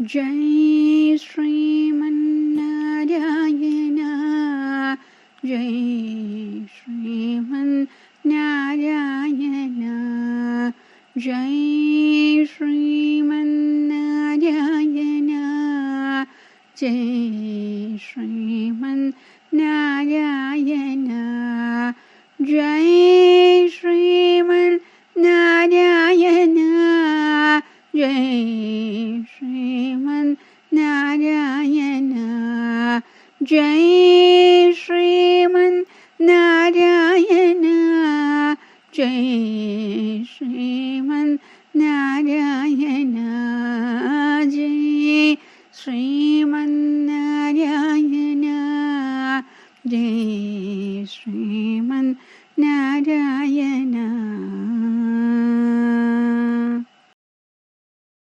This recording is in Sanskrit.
जय श्रीमन्नारायण जय श्रीमन्नारायण जय श्रीमन्नारायण जय श्रीमन्नारायण जय श्रीमन्नारायण जय श्रीमन्नारायण जय